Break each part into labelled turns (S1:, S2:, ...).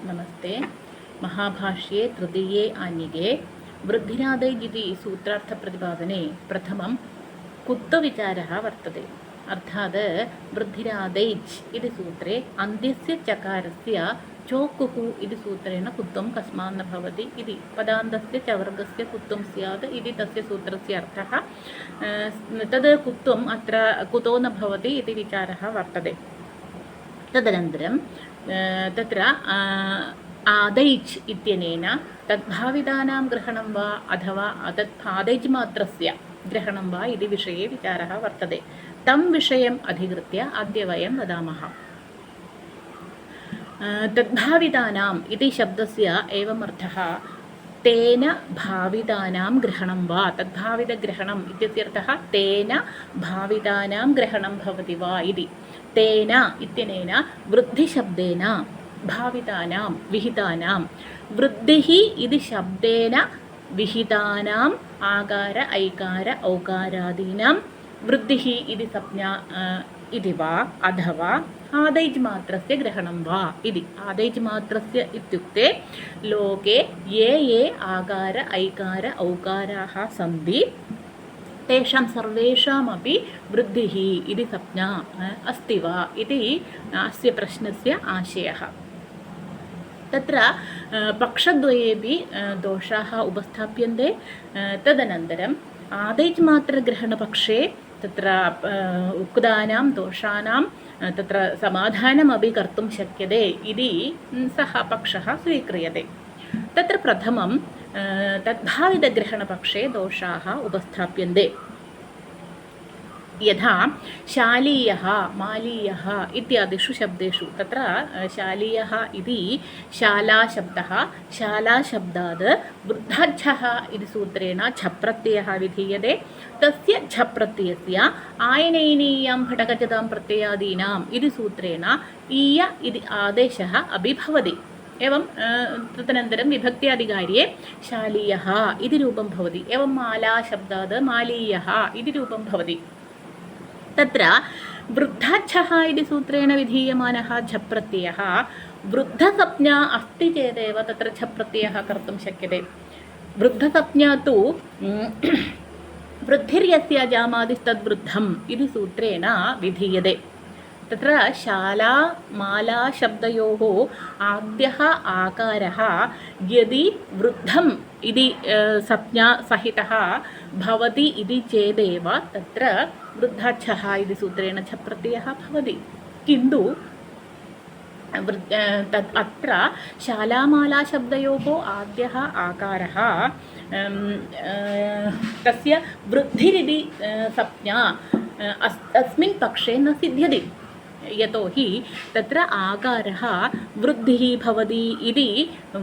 S1: नमस्ते। महाभाष्ये तृतीये आन्यगे वृद्धिरादैज् इति सूत्रार्थप्रतिपादने प्रथमं कुत्तविचारः वर्तते। अर्थात् वृद्धिरादैज् इति सूत्रे अन्त्यस्य चकारस्य चोकुः इति सूत्रेण कुत्वं कस्मात् न भवति इति पदान्तस्य च वर्गस्य कुत्वं स्यात् इति तस्य सूत्रस्य अर्थः। तद् कुत्वम् अत्र कुतो न भवति इति विचारः वर्तते। तदनन्तरं तत्र आदैज् इत्यनेन तद्भावितानां ग्रहणं वा अथवा आदैज् मात्रस्य ग्रहणं वा इति विषये विचारः वर्तते। तं विषयम् अधिकृत्य अद्य वयं वदामः। तद्भावितानाम् इति शब्दस्य एवम् अर्थः तेन भावितानां ग्रहणं वा। तद्भावितग्रहणम् इत्यस्य अर्थः तेन भावितानां ग्रहणं भवति वा इति। तेन इत्यनेन वृद्धिशब्देन भावितानां विहितानां वृद्धिः इति शब्देन विहितानाम् आकार ऐकार औकारादीनां वृद्धिः इति संज्ञा इति वा अथवा आदैज् मात्रस्य ग्रहणं वा इति। आदैज् मात्रस्य इत्युक्ते लोके ये ये आकार ऐकार औकाराः सन्ति तेषां सर्वेषामपि वृद्धिः इति संज्ञा अस्ति वा इति अस्य प्रश्नस्य आशयः। तत्र पक्षद्वयेपि दोषाः उपस्थाप्यन्ते। तदनन्तरम् आदैज् मात्रग्रहणपक्षे तत्र उक्तानां दोषाणां तत्र समाधानमपि कर्तुं शक्यते इति सः पक्षः स्वीक्रियते। तत्र प्रथमं तद्भावितग्रहणपक्षे दोषाः उपस्थाप्यन्ते। यथा शालीयः मालीयः इत्यादिषु शब्देषु तत्र शालीयः इति शालाशब्दः शालाशब्दात् वृद्धाच्छः इति सूत्रेण झप्रत्ययः विधीयते। तस्य झप्रत्ययस्य आयनैनीयां घटकजतां प्रत्ययादीनाम् इति सूत्रेण ईय इति आदेशः अपि भवति। एवं तदनन्तरं विभक्त्यादिकार्ये शालीयः इति रूपं भवति। एवं मालाशब्दात् मालीयः इति रूपं भवति। तत्र वृद्धाच्छः इति सूत्रेण विधीयमानः झप्रत्ययः वृद्धसंज्ञा अस्ति चेदेव तत्र झप्रत्ययः कर्तुं शक्यते। वृद्धसंज्ञा तु वृद्धिर्यस्य जामादिस्तद्वृद्धम् इति सूत्रेण विधीयते। तत्र शाला माला शब्दयोः आद्यः आकारः यदि वृद्धम् इति संज्ञा सहितः भवति इति चेदेव तत्र वृद्धाच्छः इति सूत्रेण झप्रत्ययः भवति। किन्तु अत्र शालामालाशब्दयोः आद्यः आकारः तस्य वृद्धिरिति संज्ञा अस्मिन् पक्षे न सिद्ध्यति। यतोहि तत्र आकारः वृद्धिः भवति इति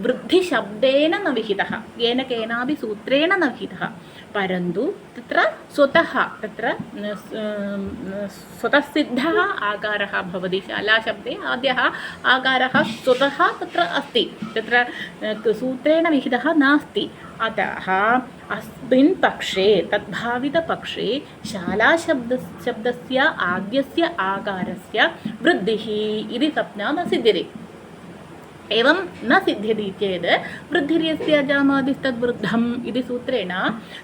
S1: वृद्धिशब्देन न विहितः, येन केनापि सूत्रेण न विहितः। परन्तु तत्र स्वतः स्वतःसिद्धः आकारः भवति। शालाशब्दे आद्यः आकारः स्वतः तत्र अस्ति, तत्र सूत्रेण विहितः नास्ति। अतः अस्मिन् पक्षे तद्भावितपक्षे शालाशब्दस्य आद्यस्य आकारस्य वृद्धिः इति संज्ञा न सिद्ध्यति। एवं न सिद्ध्यति चेत् वृद्धिर्यस्य जामादिस्तद्वृद्धम् इति सूत्रेण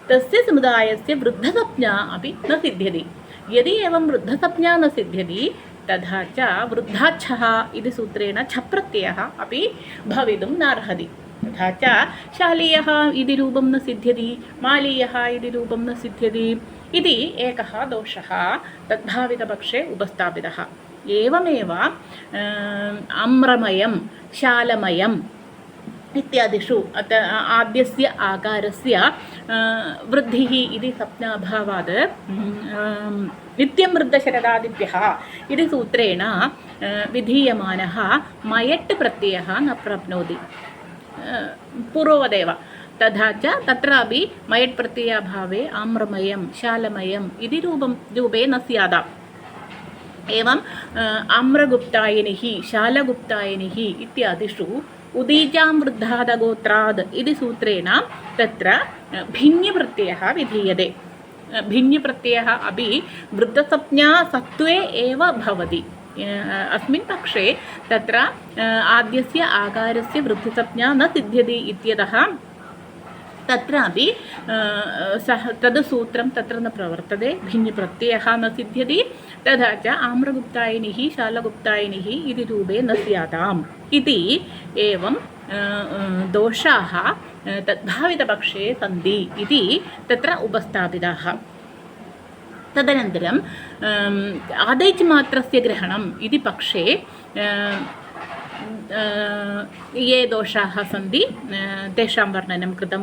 S1: तस्य समुदायस्य वृद्धसंज्ञा अपि न सिद्ध्यति। यदि एवं वृद्धसंज्ञा न सिद्ध्यति तथा च वृद्धाच्छः इति सूत्रेण झप्रत्ययः अपि भवितुं नार्हति। तथा च शालीयः इति रूपं न सिद्ध्यति, मालीयः इति रूपं न सिद्ध्यति इति एकः दोषः तद्भावितपक्षे उपस्थापितः। एवमेव आम्रमयं शालमयम् इत्यादिषु आद्यस्य आकारस्य वृद्धिः इति संज्ञाभावात् नित्यं वृद्धशरदादिभ्यः इति सूत्रेण विधीयमानः मयट् प्रत्ययः न प्राप्नोति पूर्ववदेव। तथा च तत्रापि मयट् प्रत्ययाभावे आम्रमयं शालमयम् इति रूपे न स्यात्। एवं आम्रगुप्तायनिः शालगुप्तायनिः इत्यादिषु उदीजां वृद्धादगोत्राद् इति सूत्रेण तत्र भिन्नप्रत्ययः विधीयते। भिन्नप्रत्ययः अपि वृद्धसंज्ञा सत्त्वे एव भवति। अस्मिन् पक्षे तत्र आद्यस्य आकारस्य वृद्धिसंज्ञा न सिद्ध्यति इत्यतः तत्रापि सः तद् सूत्रं तत्र न प्रवर्तते, भिन्नप्रत्ययः न सिद्ध्यति, तथा च आम्रगुप्तायनिः शालगुप्तायनिः इति रूपे न स्याताम् इति एवं दोषाः तद्भावितपक्षे सन्ति इति तत्र उपस्थापिताः। तदनन्तरम् आदैच् मात्रस्य ग्रहणम् इति पक्षे ये दोषाः सन्ति तेषां वर्णनं कृतं